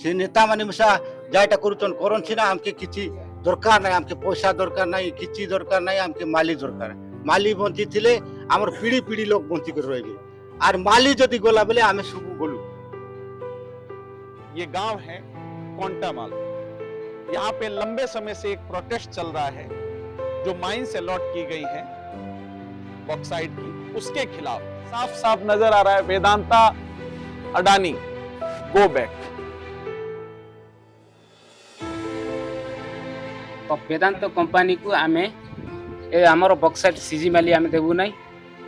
से नेता माने मिसा जायटा करूचन करन सिना हमके किछि दरकार नाही हमके पैसा दरकार नाही किछि दरकार नाही हमके माली दरकार माली बंची थिले हमर पीढ़ी पीढ़ी लोग बंची कर रहबे आर माली जदी गोला बेले हमें सब गोलू। ये गांव है कोंटामाल। यहाँ पे लंबे समय से एक प्रोटेस्ट चल रहा है जो माइंस अलॉट की गई है बॉक्साइट की, उसके खिलाफ साफ साफ नजर आ रहा है वेदांता अडानी गो बैक। तो वेदांत कंपनी को आमे ए हमर बॉक्साइट सीजी माली आमे देबु नाही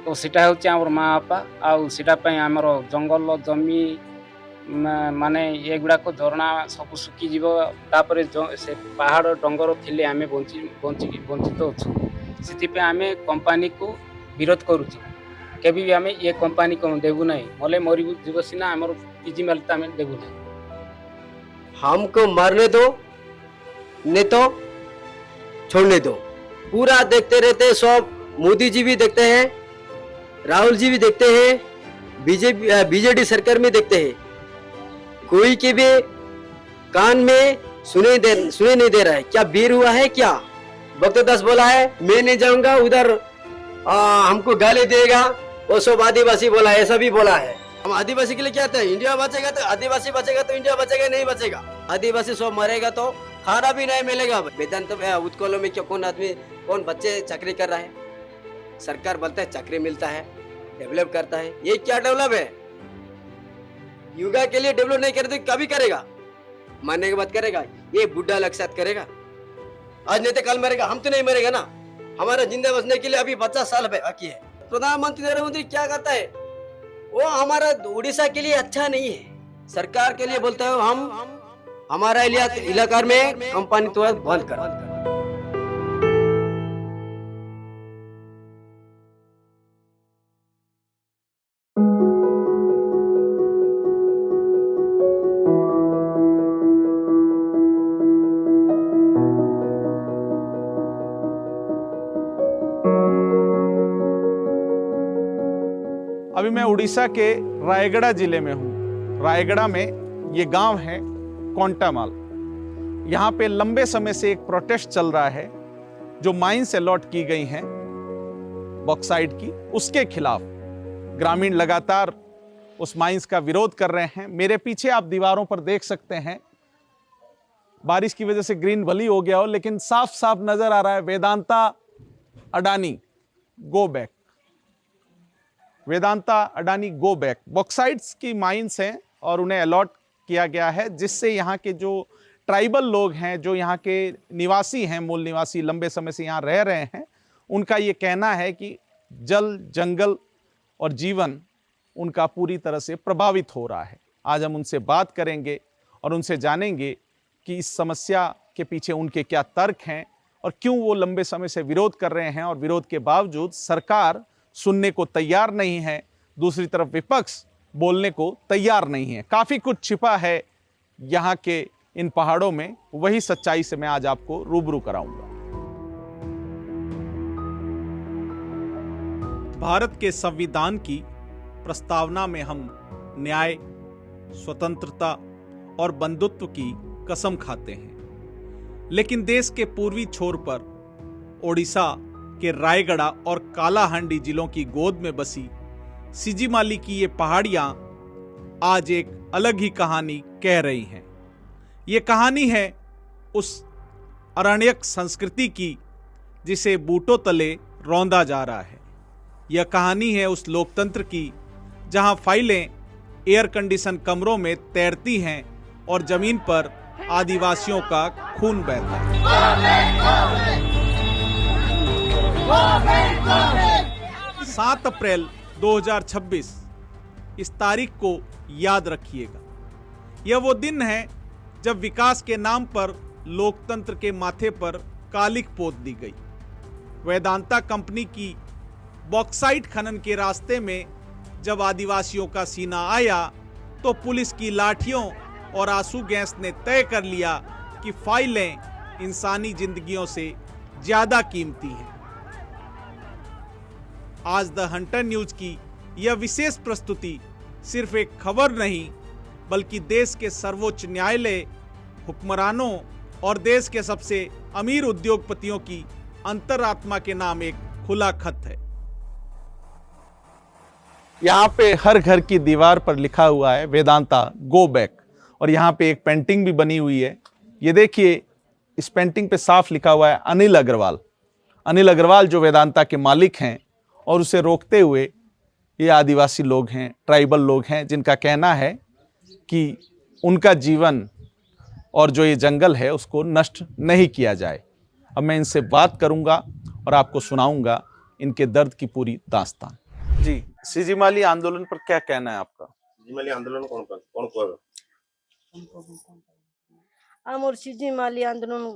तो सेटा होचे हमर मां बापा आ सेटा पय हमर जंगल जमी माने एगुड़ा को झरना सब सुखी जीव तापर से पहाड़ डंगर थिले आमे वंचित अच्छु से आमे कंपनी को विरोध करूछु केबी भी आमे ये कंपनी को देबु नाही मले मरी जीव सिना हमर सीजी माली त आमे देबु नाही। हमको मरने दो नहीं तो छोड़ने दो। पूरा देखते रहते सब, मोदी जी भी देखते हैं, राहुल जी भी देखते हैं, बीजेडी सरकार में देखते हैं, कोई के भी कान में सुने नहीं दे रहा है। क्या बीर हुआ है क्या? भक्त दास बोला है मैं नहीं जाऊंगा उधर हमको गाली देगा, वो सब आदिवासी बोला है, ऐसा भी बोला है। हम आदिवासी के लिए क्या था? इंडिया बचेगा तो आदिवासी बचेगा तो इंडिया बचेगा, नहीं बचेगा आदिवासी सब मरेगा तो खाना भी नहीं मिलेगा। वेदांत उत्कोलों में क्या कौन बच्चे चाकरी कर रहा है? सरकार बोलता है चाकरी मिलता है, डेवलप करता है, ये क्या डेवलप है? युगा के लिए डेवलप नहीं करे तो कभी करेगा? मानने के बाद करेगा? ये बुढ़ा लग साथ करेगा, आज नहीं तो कल मरेगा। हम तो नहीं मरेगा ना, हमारा जिंदा बचने के लिए अभी 50 साल बाकी है। प्रधानमंत्री नरेंद्र मोदी क्या कहता है? वो हमारा उड़ीसा के लिए अच्छा नहीं है, सरकार के लिए बोलता है हम हमारा इलाका में कंपनी तुरंत बंद कर। अभी मैं उड़ीसा के रायगढ़ जिले में हूँ। रायगढ़ में ये गांव है कोंटामाल। यहाँ पे लंबे समय से एक प्रोटेस्ट चल रहा है जो माइंस अलॉट की गई हैं बॉक्साइट की, उसके खिलाफ ग्रामीण लगातार उस माइंस का विरोध कर रहे हैं। मेरे पीछे आप दीवारों पर देख सकते हैं, बारिश की वजह से ग्रीन भली हो गया हो, लेकिन साफ साफ नजर आ रहा है Vedanta Adani go back. Vedanta Adani go back. बॉक्साइट्स की माइंस हैं और उन्हें अलॉट किया गया है, जिससे यहाँ के जो ट्राइबल लोग हैं, जो यहाँ के निवासी हैं, मूल निवासी लंबे समय से यहाँ रह रहे हैं, उनका ये कहना है कि जल, जंगल और जीवन उनका पूरी तरह से प्रभावित हो रहा है। आज हम उनसे बात करेंगे और उनसे जानेंगे कि इस समस्या के पीछे उनके क्या तर्क हैं और क्यों वो लंबे समय से विरोध कर रहे हैं, और विरोध के बावजूद सरकार सुनने को तैयार नहीं है, दूसरी तरफ विपक्ष बोलने को तैयार नहीं है। काफ़ी कुछ छिपा है यहाँ के इन पहाड़ों में, वही सच्चाई से मैं आज आपको रूबरू कराऊंगा। भारत के संविधान की प्रस्तावना में हम न्याय, स्वतंत्रता और बंधुत्व की कसम खाते हैं, लेकिन देश के पूर्वी छोर पर ओडिशा के रायगढ़ और कालाहांडी जिलों की गोद में बसी सीजीमाली की ये पहाड़ियां आज एक अलग ही कहानी कह रही हैं। ये कहानी है उस अरण्यक संस्कृति की जिसे बूटों तले रौंदा जा रहा है। यह कहानी है उस लोकतंत्र की जहां फाइलें एयर कंडीशन कमरों में तैरती हैं और जमीन पर आदिवासियों का खून बहता है। 7 अप्रैल 2026 इस तारीख को याद रखिएगा। यह वो दिन है जब विकास के नाम पर लोकतंत्र के माथे पर कालिक पोत दी गई। वेदांता कंपनी की बॉक्साइट खनन के रास्ते में जब आदिवासियों का सीना आया तो पुलिस की लाठियों और आंसू गैस ने तय कर लिया कि फाइलें इंसानी जिंदगियों से ज्यादा कीमती हैं। आज द हंटर न्यूज की यह विशेष प्रस्तुति सिर्फ एक खबर नहीं बल्कि देश के सर्वोच्च न्यायालय, हुक्मरानों और देश के सबसे अमीर उद्योगपतियों की अंतरात्मा के नाम एक खुला खत है। यहाँ पे हर घर की दीवार पर लिखा हुआ है वेदांता गो बैक, और यहाँ पे एक पेंटिंग भी बनी हुई है। ये देखिए, इस पेंटिंग पे साफ लिखा हुआ है अनिल अग्रवाल। अनिल अग्रवाल जो वेदांता के मालिक हैं, और उसे रोकते हुए ये आदिवासी लोग हैं, ट्राइबल लोग हैं, जिनका कहना है कि उनका जीवन और जो ये जंगल है उसको नष्ट नहीं किया जाए। अब मैं इनसे बात करूंगा और आपको सुनाऊंगा इनके दर्द की पूरी दास्तान। जी, सिजीमाली आंदोलन पर क्या कहना है आपका? सिजीमाली आंदोलन कौन कर आमर सिजीमाली आंदोलन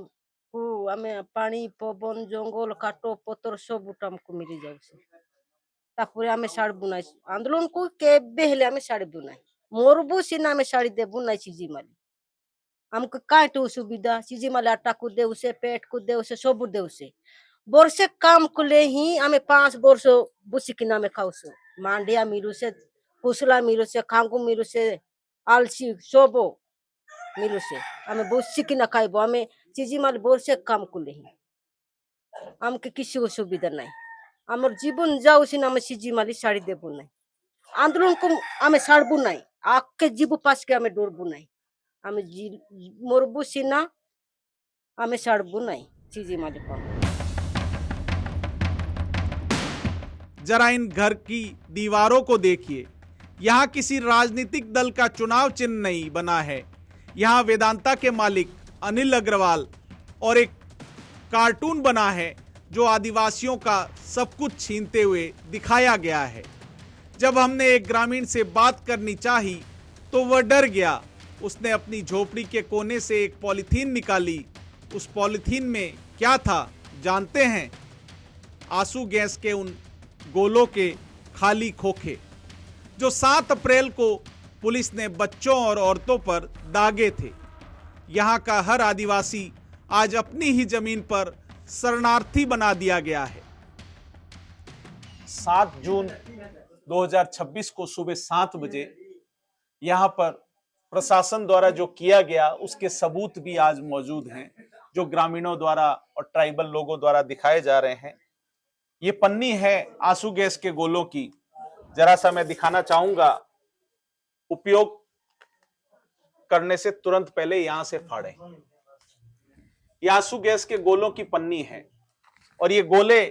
को आमे पानी पवन जंगल काटो पतर सब उठ हमको मिली जाऊ से तापुरे आमे साड़ी बुनाई आंदोलन को केबे हेले आमे साड़ी बुनाई मोरबू सिना आमे साड़ी दे बुनाई सिजीमाली हमको काटो सुविधा सिजीमाली आटा को दे उसे पेट को दे उसे सब दे उसे वर्षे काम को ले ही आमे 5 वर्ष बुसिकिना में खाऊ से मांडिया मिलू से कुसला मिलू से खांगू मिलू से आलसी सोबो मिलू से हमें बुसिकिना खाइबो हमें सिजीमाली वर्षे काम को ले ही हमके किसी को सुविधा नहीं हमर जीवन जाऊ सिना हमें सिजीमाली साड़ी देबो नहीं आंदोलन को हमें साड़बू नहीं आके जीबू पास के हमें डोरबू नहीं हमें मोरबू सिना हमें साड़बू नहीं सिजीमाली को। जरा इन घर की दीवारों को देखिए, यहाँ किसी राजनीतिक दल का चुनाव चिन्ह नहीं बना है। यहाँ वेदांता के मालिक अनिल अग्रवाल और एक कार्टून बना है जो आदिवासियों का सब कुछ छीनते हुए दिखाया गया है। जब हमने एक ग्रामीण से बात करनी चाही तो वह डर गया। उसने अपनी झोपड़ी के कोने से एक पॉलीथीन निकाली। उस पॉलीथीन में क्या था जानते हैं? आंसू गैस के उन गोलों के खाली खोखे जो 7 अप्रैल को पुलिस ने बच्चों और औरतों पर दागे थे। यहाँ का हर आदिवासी आज अपनी ही जमीन पर शरणार्थी बना दिया गया है। 7 जून 2026 को सुबह 7 बजे यहाँ पर प्रशासन द्वारा जो किया गया उसके सबूत भी आज मौजूद हैं, जो ग्रामीणों द्वारा और ट्राइबल लोगों द्वारा दिखाए जा रहे हैं। ये पन्नी है आंसू गैस के गोलों की। जरा सा मैं दिखाना चाहूंगा। उपयोग करने से तुरंत पहले यहां से फाड़ें। ये आंसू गैस के गोलों की पन्नी है और ये गोले,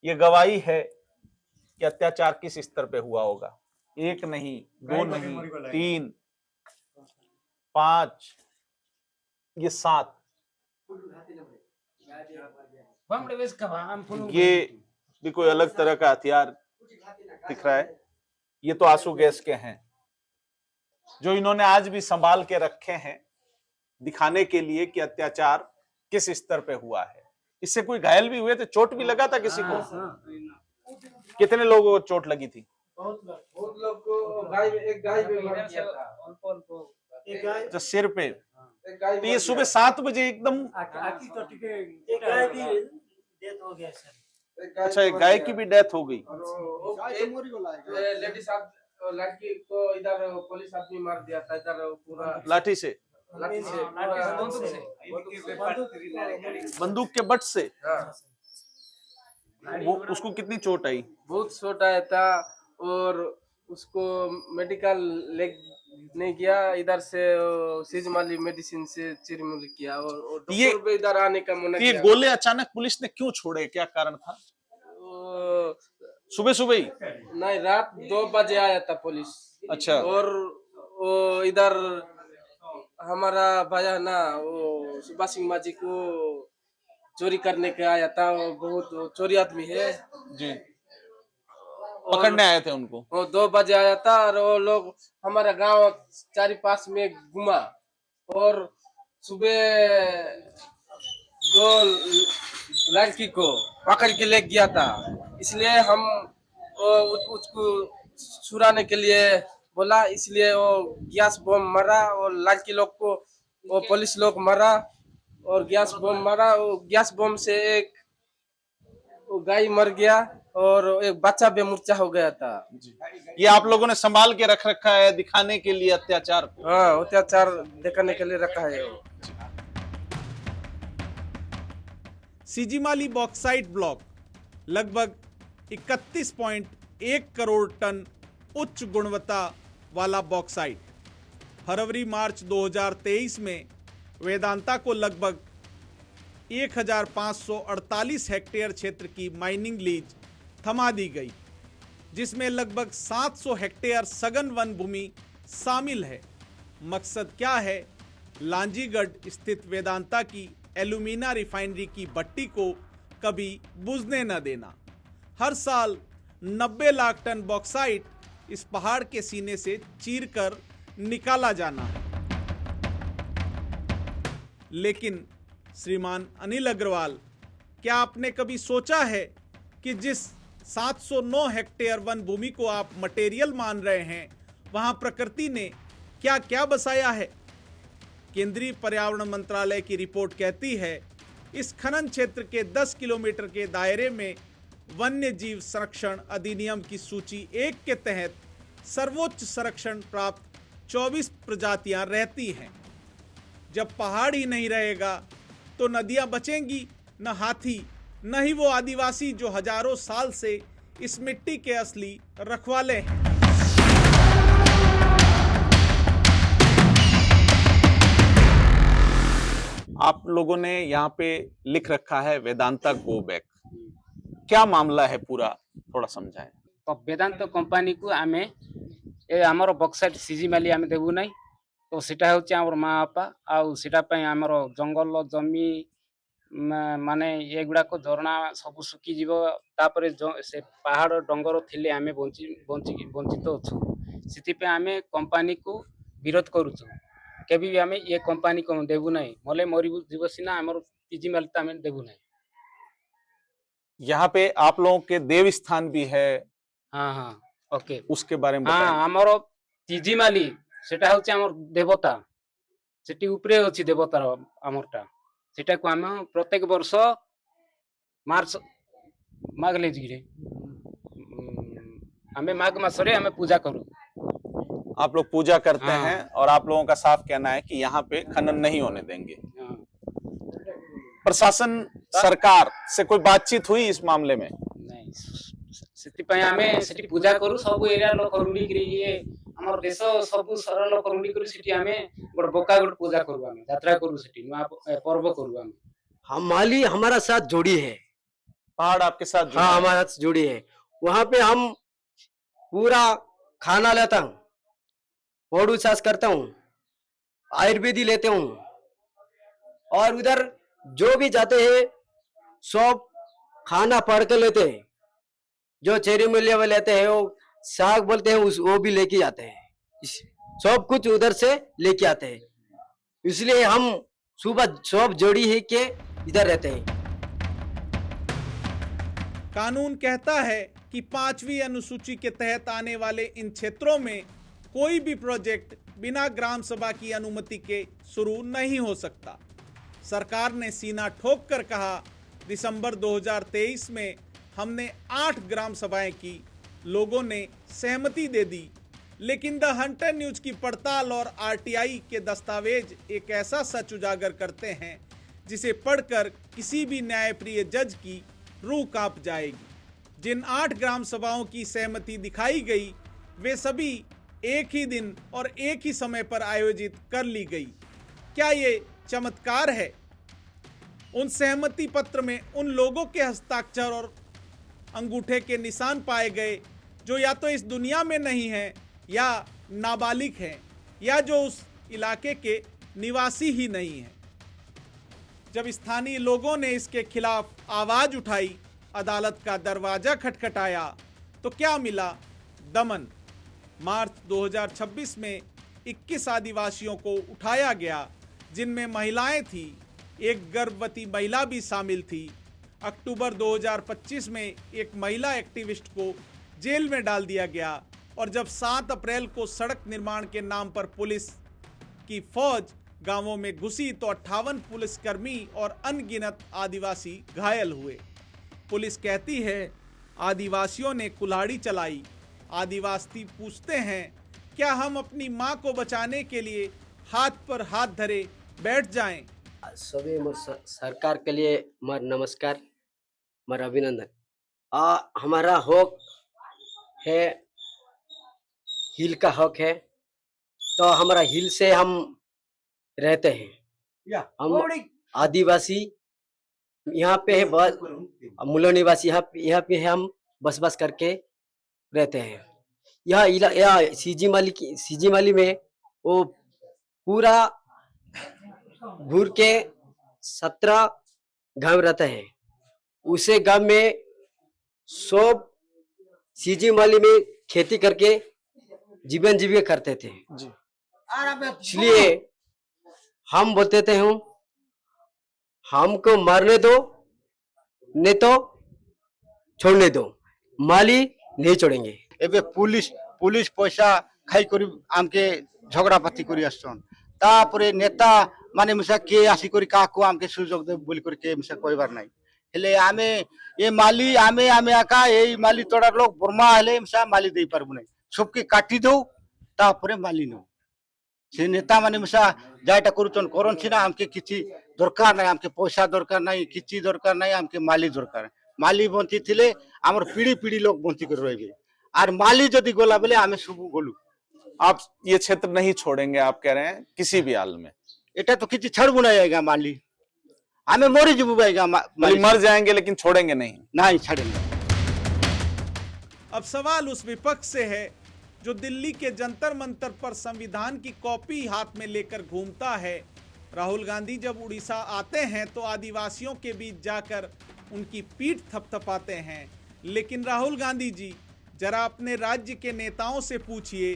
ये गवाही है कि अत्याचार किस स्तर पे हुआ होगा। 1 नहीं, 2 नहीं, 3, 5, ये 7। ये भी कोई अलग तरह का हथियार दिख रहा है। ये तो आंसू गैस के हैं जो इन्होंने आज भी संभाल के रखे हैं, दिखाने के लिए कि अत्याचार किस स्तर पे हुआ है। इससे कोई घायल भी हुए थे? चोट भी लगा था किसी को? कितने लोगों को चोट लगी थी? बहुत लोग को एक गाय भी मर गया था। तो सिर पे। तो ये सुबह 7 बजे एकदम। अच्छा, एक गाय की भी डेथ हो गई। लेडीज लड़की को इधर पुलिस आदमी मार दिया था, इधर पूरा लाठी से, बंदूक के बट से। वो उसको कितनी चोट आई? बहुत चोट आया था और उसको मेडिकल ले नहीं गया, इधर से सिजमाली मेडिसिन से चिरमुल किया और डॉक्टर भी इधर आने का मना किया। ये गोले अचानक पुलिस ने क्यों छोड़े, क्या कारण था? सुबह सुबह ही? नहीं, रात 2 बजे आया था पुलिस। अच्छा। और वो इधर हमारा भाया ना वो सुभाष सिंह माझी को चोरी करने के आया था। वो बहुत चोरी आदमी है जी, पकड़ने आए थे उनको। वो 2 बजे आया था और वो लोग हमारा गांव चारी पास में घुमा और सुबह 2 लड़की को पकड़ के ले गया था। इसलिए हम उसको छुड़ाने के लिए बोला, इसलिए वो गैस बम मारा और लड़की लोग को वो पुलिस लोग मारा और गैस बम मारा। वो गैस बम से एक गाय मर गया और एक बच्चा बेमुर्चा हो गया था। ये आप लोगों ने संभाल के रख रखा है दिखाने के लिए अत्याचार को? हाँ, अत्याचार देखने के लिए रखा है वो। सिजीमाली बॉक्साइट ब्लॉक लगभग 31.1 करोड़ टन उच्च गुणवत्ता वाला बॉक्साइट फरवरी मार्च 2023 में वेदांता को लगभग 1548 हेक्टेयर क्षेत्र की माइनिंग लीज थमा दी गई, जिसमें लगभग 700 हेक्टेयर सघन वन भूमि शामिल है। मकसद क्या है? लांजीगढ़ स्थित वेदांता की एल्यूमिना रिफाइनरी की भट्टी को कभी बुझने न देना। हर साल 90 लाख टन बॉक्साइट इस पहाड़ के सीने से चीरकर निकाला जाना है। लेकिन श्रीमान अनिल अग्रवाल, क्या आपने कभी सोचा है कि जिस 709 हेक्टेयर वन भूमि को आप मटेरियल मान रहे हैं, वहां प्रकृति ने क्या क्या बसाया है? केंद्रीय पर्यावरण मंत्रालय की रिपोर्ट कहती है इस खनन क्षेत्र के 10 किलोमीटर के दायरे में वन्य जीव संरक्षण अधिनियम की सूची 1 के तहत सर्वोच्च संरक्षण प्राप्त 24 प्रजातियां रहती हैं। जब पहाड़ ही नहीं रहेगा तो नदियां बचेंगी न हाथी, न ही वो आदिवासी जो हजारों साल से इस मिट्टी के असली रखवाले हैं। आप लोगों ने यहाँ पे लिख रखा है वेदांता गो बैक, क्या मामला है पूरा थोड़ा समझाएं। तो वेदांत कंपनी को आमे ए हमर बक्साइट सिजीमाली आमे देबु नै, तो सेटा होचे हमर माँ बापा आउ सेटा पय हमर जंगल जमी माने एगुडा को झरना सब सुखी जीव, तापरे से पहाड़ डंगर थिले आमे वंचित अछु। सिति पे आमे कंपनी को विरोध करूछु। केबी भी आमे ये कंपनी को देबु नै, मोले मरी जीव सिना हमर सिजीमाली त आमे देबु नै। यहाँ पे आप लोगों के देव स्थान भी है। हाँ हाँ ओके, उसके बारे में बताएं। हाँ हमर सिजीमाली सेटा होचे हमर देवता, सेटी ऊपरे अछि देवतार हमरटा। सेटा को आमे प्रत्येक वर्ष मार्च मागले जिरे आमे माघ मासरे आमे पूजा करू। आप लोग पूजा करते हाँ। हैं और आप लोगों का साफ कहना है कि यहाँ पे खनन नहीं होने देंगे। हाँ। प्रशासन सरकार से कोई बातचीत हुई इस मामले में? नहीं, सेति पय आमे सेटी पूजा करू, सब एरिया लोक रुडी करी ये हमर देश सब सरल लोक रुडी करू। सेटी आमे बड़ बोका गुड पूजा करू, आमे यात्रा करू, सेटी नुआ पर्व करू। आमे हम माली हमारा साथ जुड़ी है। पहाड़ आपके साथ जुड़ा हाँ, है? हमारा साथ जुड़ी है। वहां पे हम पूरा खाना लेता हूँ, पोड़ू सास करता हूँ, आयुर्वेदी लेते हूँ, और उधर जो भी जाते हैं सब खाना पढ़ के लेते हैं। जो चेरी मूल्य में लेते हैं वो साग बोलते हैं वो भी लेके आते हैं। सब कुछ उधर से लेके आते हैं। इसलिए हम सुबह सब जोड़ी है के इधर रहते हैं। कानून कहता है कि 5वीं अनुसूची के तहत आने वाले इन क्षेत्रों में कोई भी प्रोजेक्ट बिना ग्राम सभा की अनुमति के शुरू नहीं हो सकता। सरकार ने सीना ठोक कर कहा, दिसंबर 2023 में हमने 8 ग्राम सभाएं की, लोगों ने सहमति दे दी। लेकिन द हंटर न्यूज की पड़ताल और आरटीआई के दस्तावेज एक ऐसा सच उजागर करते हैं जिसे पढ़कर किसी भी न्यायप्रिय जज की रूह कांप जाएगी। जिन 8 ग्राम सभाओं की सहमति दिखाई गई, वे सभी एक ही दिन और एक ही समय पर आयोजित कर ली गई। क्या ये चमत्कार है? उन सहमति पत्र में उन लोगों के हस्ताक्षर और अंगूठे के निशान पाए गए जो या तो इस दुनिया में नहीं हैं, या नाबालिग हैं, या जो उस इलाके के निवासी ही नहीं हैं। जब स्थानीय लोगों ने इसके खिलाफ आवाज उठाई, अदालत का दरवाजा खटखटाया, तो क्या मिला? दमन। मार्च 2026 में 21 आदिवासियों को उठाया गया, जिनमें महिलाएं थी, एक गर्भवती महिला भी शामिल थी। अक्टूबर 2025 में एक महिला एक्टिविस्ट को जेल में डाल दिया गया, और जब 7 अप्रैल को सड़क निर्माण के नाम पर पुलिस की फौज गांवों में घुसी तो 58 पुलिसकर्मी और अनगिनत आदिवासी घायल हुए। पुलिस कहती है आदिवासियों ने कुल्हाड़ी चलाई। आदिवासी पूछते हैं, क्या हम अपनी मां को बचाने के लिए हाथ पर हाथ धरे बैठ जाएं? सभी सरकार के लिए मर नमस्कार, मर अभिनंदन। हमारा हक है, हिल का हक है, तो हमारा हिल से हम रहते हैं। हम आदिवासी यहाँ पे है, मूल निवासी यहाँ पे हम बस करके रहते हैं। यह सीजी माली में वो पूरा घूर के 17 गांव रहते हैं। उसे गांव में सब सीजी माली में खेती करके जीवन जीविका करते थे। इसलिए हम बोलते थे हमको मारने दो, नहीं तो छोड़ने दो, माली नहीं छोड़ेंगे। एबे पुलिस पैसा खाई करी आमके झगड़ा पाती करी आछन। तापरे नेता माने मिसा के आसी करी काको आमके सुजोग दे बोली करी के मिसा कइबार नाही। हेले आमे ए माली आमे आका ए माली तोड़ा लोग बर्मा हेले मिसा माली देई पारबु नाही। सबके काटी दो तापरे माली नो। से नेता माने मिसा जायटा करूचन करन सिना आमके किछि दरकार नाही, आमके पैसा दरकार नाही, किछि दरकार नाही, आमके माली दरकार। माली बंची थिले आमर पीढ़ी लोग बंची कर रहिबे। आर माली जदि गोला बेले आमे सब गोलू। आप ये क्षेत्र नहीं छोड़ेंगे, आप कह रहे हैं किसी भी हाल में? एटा तो किछि छड़बु नहीं आएगा माली, आमे मरी जबु आएगा माली। मर जाएंगे लेकिन छोड़ेंगे नहीं छड़ेंगे। अब सवाल उस विपक्ष से है जो दिल्ली के जंतर मंतर पर संविधान की कॉपी हाथ में लेकर घूमता है। राहुल गांधी जब उड़ीसा आते हैं तो आदिवासियों के बीच जाकर उनकी पीठ थपथपाते हैं। लेकिन राहुल गांधी जी, जरा अपने राज्य के नेताओं से पूछिए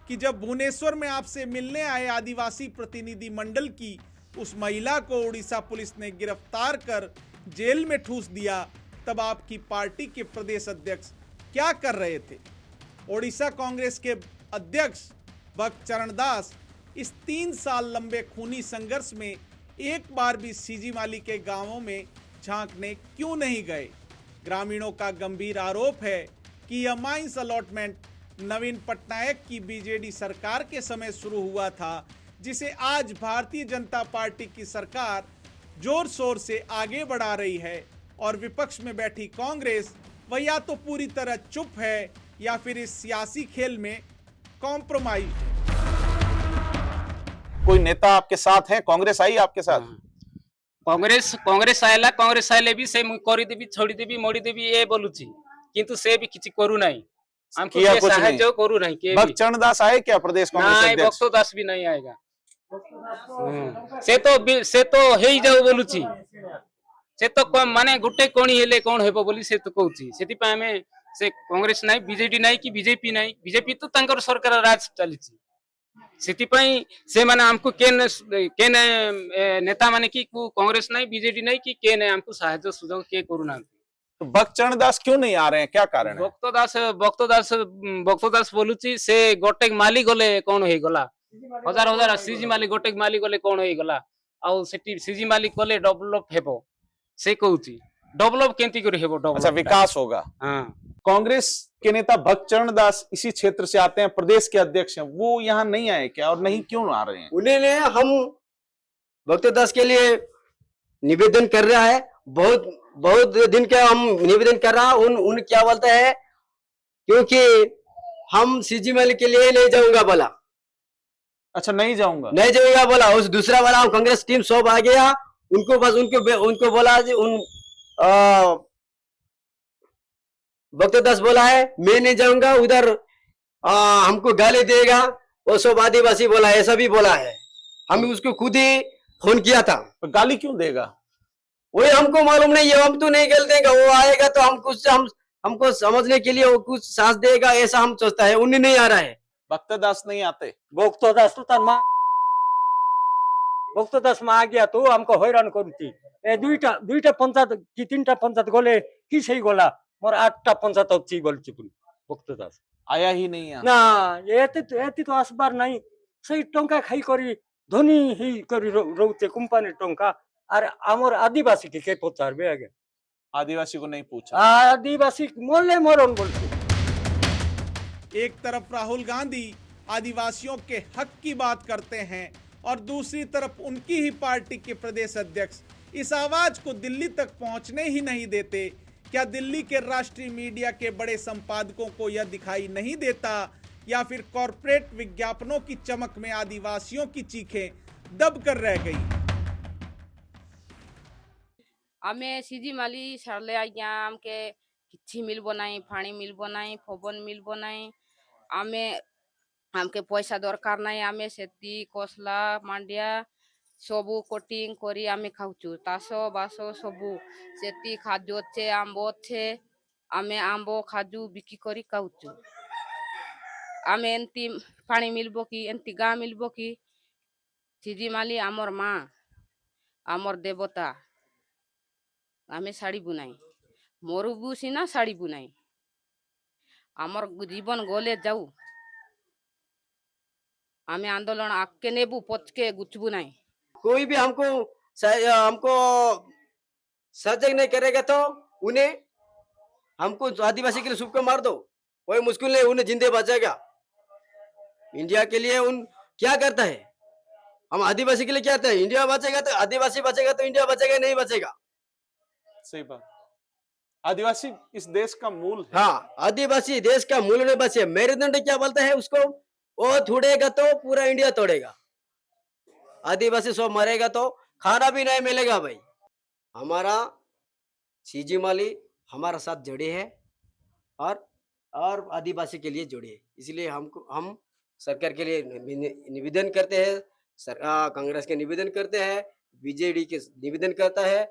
कि जब भुवनेश्वर में आपसे मिलने आए आदिवासी प्रतिनिधि मंडल की उस महिला को उड़ीसा पुलिस ने गिरफ्तार कर जेल में ठूस दिया, तब आपकी पार्टी के प्रदेश अध्यक्ष क्या कर रहे थे? ओडिशा कांग्रेस के अध्यक्ष भक्त चरण दास इस 3 साल लंबे खूनी संघर्ष में एक बार भी सीजीमाली के गांवों में झांकने क्यों नहीं गए? ग्रामीणों का गंभीर आरोप है कि यह माइंस अलॉटमेंट नवीन पटनायक की बीजेडी सरकार के समय शुरू हुआ था, जिसे आज भारतीय जनता पार्टी की सरकार जोर शोर से आगे बढ़ा रही है। और विपक्ष में बैठी कांग्रेस वह या तो पूरी तरह चुप है या फिर इस सियासी खेल में कॉम्प्रोमाइज है। कोई नेता आपके साथ है? कांग्रेस आई आपके साथ? कांग्रेस आइले भी से करदेवी छोड़देवी मोड़देवी ए बोलुची, किंतु से भी किछि करू नाही। हमको किया ये कुछ साहाय्य नहीं। करू नाही के भक्त चरण दास आए क्या प्रदेश कांग्रेस नहीं, अध्यक्ष? भक्तो दास भी नहीं आएगा। से तो हेई जाऊ बोलुची, से तो माने गुटे कोणी हेले कोण हेबो बोली से तो कहूची। सेति पय हमें से कांग्रेस नहीं, बीजेडी नहीं कि बीजेपी नहीं, बीजेपी तो तांकर सरकार राज चलीची। सेति पय से माने हमको केन नेता माने कि कांग्रेस नहीं, बीजेडी नहीं कि केन हमको साहाय्य सुझाव के करू ना। तो भक्त चरण दास क्यों नहीं आ रहे हैं, क्या कारण है? भक्त दास बोलुची से गोटे माली गले कोन होई गला, हजार सीजी माली गोटे माली गले कोन होई गला, आ सेति सीजी माली कले डेवलप हेबो से कहूची। डेवलप केंती करे हेबो डेवलप? अच्छा, विकास होगा। हां। कांग्रेस के नेता भक्त चरण दास इसी क्षेत्र से आते हैं, प्रदेश के अध्यक्ष हैं, वो यहाँ नहीं आए क्या, और नहीं क्यों आ रहे हैं? उन्हें हम भक्त दास के लिए निवेदन कर रहा है, बहुत दिन के हम निवेदन कर रहा। उन क्या बोलते हैं, क्योंकि हम सीजी माली के लिए नहीं जाऊंगा बोला। अच्छा, नहीं जाऊंगा बोला। उस दूसरा वाला कांग्रेस टीम सब आ गया, उनको बस उनको बोला भक्त दास बोला है मैं नहीं जाऊंगा उधर, हमको गाली देगा, वो सब आदिवासी बोला, ऐसा भी बोला है। हम उसको खुद ही फोन किया था। तो गाली क्यों देगा? वही हमको मालूम नहीं है, हम तो नहीं गल देगा। वो आएगा तो हमको समझने के लिए वो कुछ सांस देगा, ऐसा हम सोचता है। उन्हें नहीं आ रहा है। भक्त दास नहीं आते? भक्त दास तो तार भक्त दास में आ गया तो हमको हैरान करुची। ए दुईटा पंचायत कि 3टा पंचायत गले कि सही गला, मोर 8टा पंचायत अच्छी बोलची भक्त दास आया ही नहीं है ना। एति तो आसबार नहीं, सही टंका खाई करी धनी ही करी रोते कंपनी टंका, और आमर आदिवासी के पचारबे आगे। आदिवासी को नहीं पूछा। आदिवासी मोले मोरन बोलते। एक तरफ राहुल गांधी आदिवासियों के हक की बात करते हैं और दूसरी तरफ उनकी ही पार्टी के प्रदेश अध्यक्ष इस आवाज को दिल्ली तक पहुंचने ही नहीं देते। क्या दिल्ली के राष्ट्रीय मीडिया के बड़े संपादकों को यह दिखाई नहीं देता या फिर कॉरपोरेट विज्ञापनों की चमक में आदिवासियों की चीखें दब कर रह गई? आमे सीजी माली सरले आज्ञा आमके किछि मिलबो नाही, पानी मिलबो नाही, पवन मिलबो नाही। आमे आमके पैसा दरकार नाही। आमे सेती कोसला मांडिया सबू कोटिंग करी आमे खाउचु। तासो बासो सबू सेती खाजो छे आंबो छे। आमे आंबो खाजू बिकी करी खाउचु। आमे एंती पानी मिलबो की एंती गा मिलबो की? सीजी माली आमर माँ आमर देवता। आमे शाड़ी बुनाई मोरू सिना शाड़ी बुनाई आमर जीवन गले जाऊ। आमे आंदोलन आके नेबू पचके गुचबू नहीं। कोई भी हमको सजग नहीं करेगा तो उन्हें हमको आदिवासी के लिए सुख को मार दो, कोई मुश्किल नहीं, उन्हें जिंदे बचेगा। इंडिया के लिए उन क्या करता है, हम आदिवासी के लिए क्या करते हैं? इंडिया बचेगा तो आदिवासी बचेगा तो इंडिया बचेगा नहीं बचेगा। सही बात। आदिवासी इस देश का मूल है। हाँ, आदिवासी देश का मूल में बचे। मेरुदंड क्या बोलते हैं उसको? वो तोड़ेगा तो पूरा इंडिया तोड़ेगा। आदिवासी सब मरेगा तो खाना भी नहीं मिलेगा भाई। हमारा सीजी माली हमारा साथ जुड़े है और आदिवासी के लिए जुड़े है। इसलिए हम सरकार के लिए निवेदन करते हैं, कांग्रेस के निवेदन करते हैं, बीजेडी के निवेदन करता है,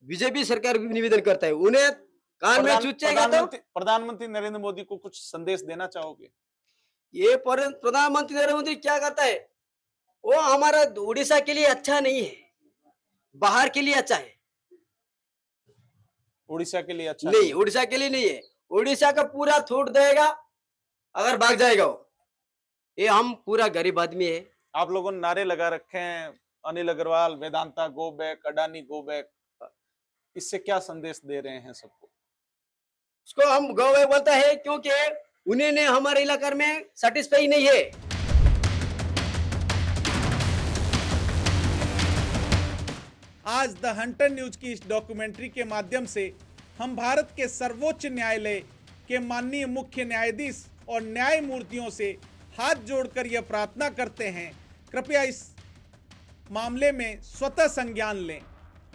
बीजेपी सरकार भी निवेदन करता है। उन्हें कान में चुचेगा तो प्रधानमंत्री नरेंद्र मोदी को कुछ संदेश देना चाहोगे? ये प्रधानमंत्री नरेंद्र मोदी क्या करता है? वो हमारा उड़ीसा के लिए अच्छा नहीं है, बाहर के लिए अच्छा है। उड़ीसा के लिए अच्छा नहीं, उड़ीसा के लिए नहीं है। उड़ीसा का पूरा छोड़ देगा अगर भाग जाएगा वो। ये हम पूरा गरीब आदमी है। आप लोगों ने नारे लगा रखे हैं, Anil Agarwal, Vedanta go back, Adani go back. इससे क्या संदेश दे रहे हैं सबको? उसको हम गो बैक बोलता है क्योंकि उन्हें हमारे इलाके में सेटिस्फाई नहीं है। आज द हंटर न्यूज की इस डॉक्यूमेंट्री के माध्यम से हम भारत के सर्वोच्च न्यायालय के माननीय मुख्य न्यायाधीश और न्यायमूर्तियों से हाथ जोड़कर यह प्रार्थना करते हैं, कृपया इस मामले में स्वतः संज्ञान लें।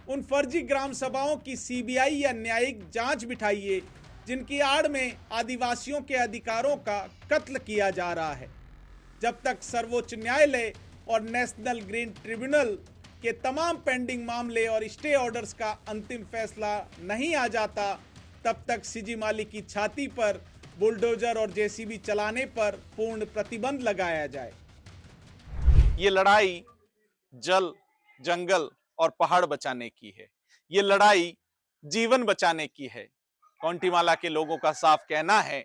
उन फर्जी ग्राम सभाओं की सीबीआई या न्यायिक जांच बिठाइए जिनकी आड़ में आदिवासियों के अधिकारों का कत्ल किया जा रहा है। जब तक सर्वोच्च न्यायालय और नेशनल ग्रीन ट्रिब्यूनल के तमाम पेंडिंग मामले और स्टे ऑर्डर्स का अंतिम फैसला नहीं आ जाता, तब तक सीजी माली की छाती पर बुलडोजर और जेसीबी चलाने पर पूर्ण प्रतिबंध लगाया जाए। ये लड़ाई जल, जंगल और पहाड़ बचाने की है। ये लड़ाई जीवन बचाने की है। कौंटीमाला के लोगों का साफ कहना है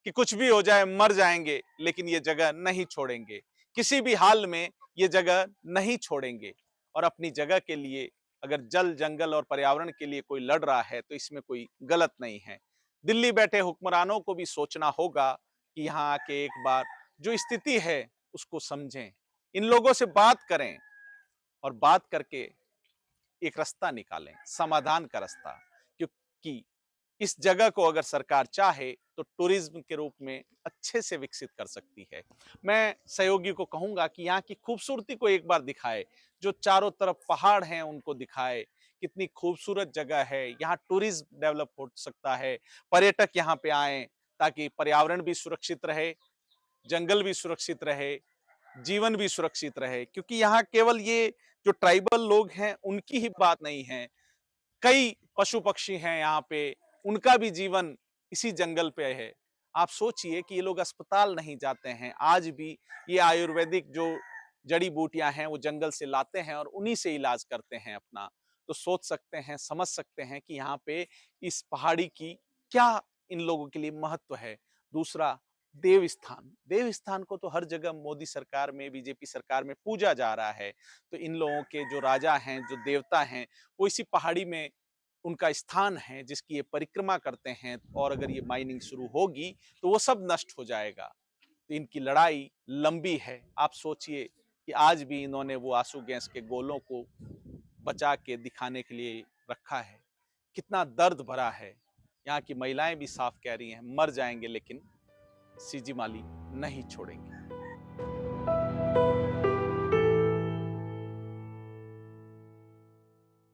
कि कुछ भी हो जाए, मर जाएंगे, लेकिन ये जगह नहीं छोड़ेंगे। किसी भी हाल में ये जगह नहीं छोड़ेंगे। और अपनी जगह के लिए अगर जल, जंगल और पर्यावरण के लिए कोई लड़ रहा है तो इसमें कोई गलत नहीं है। दिल्ली बैठे हुक्मरानों को भी सोचना होगा कि यहाँ आके एक बार जो स्थिति है उसको समझें, इन लोगों से बात करें और बात करके एक रास्ता निकालें, समाधान का रास्ता। क्योंकि इस जगह को अगर सरकार चाहे तो टूरिज्म के रूप में अच्छे से विकसित कर सकती है। मैं सहयोगी को कहूंगा कि यहाँ की खूबसूरती को एक बार दिखाए, जो चारों तरफ पहाड़ हैं उनको दिखाए, कितनी खूबसूरत जगह है। यहाँ टूरिज्म डेवलप हो सकता है, पर्यटक यहाँ पे आए ताकि पर्यावरण भी सुरक्षित रहे, जंगल भी सुरक्षित रहे, जीवन भी सुरक्षित रहे। क्योंकि यहाँ केवल ये जो ट्राइबल लोग हैं उनकी ही बात नहीं है, कई पशु पक्षी हैं यहाँ पे, उनका भी जीवन इसी जंगल पे है। आप सोचिए कि ये लोग अस्पताल नहीं जाते हैं, आज भी ये आयुर्वेदिक जो जड़ी बूटियां हैं वो जंगल से लाते हैं और उन्हीं से इलाज करते हैं अपना। तो सोच सकते हैं, समझ सकते हैं कि यहाँ पे इस पहाड़ी की क्या इन लोगों के लिए महत्व है। दूसरा, देवस्थान। देवस्थान को तो हर जगह मोदी सरकार में, बीजेपी सरकार में पूजा जा रहा है। तो इन लोगों के जो राजा हैं, जो देवता हैं, वो इसी पहाड़ी में उनका स्थान है जिसकी ये परिक्रमा करते हैं, और अगर ये माइनिंग शुरू होगी तो वो सब नष्ट हो जाएगा। तो इनकी लड़ाई लंबी है। आप सोचिए कि आज भी इन्होंने वो आंसू गैस के गोलों को बचा के दिखाने के लिए रखा है। कितना दर्द भरा है। यहाँ की महिलाएं भी साफ कह रही हैं, मर जाएंगे लेकिन सीजी माली नहीं छोड़ेंगे।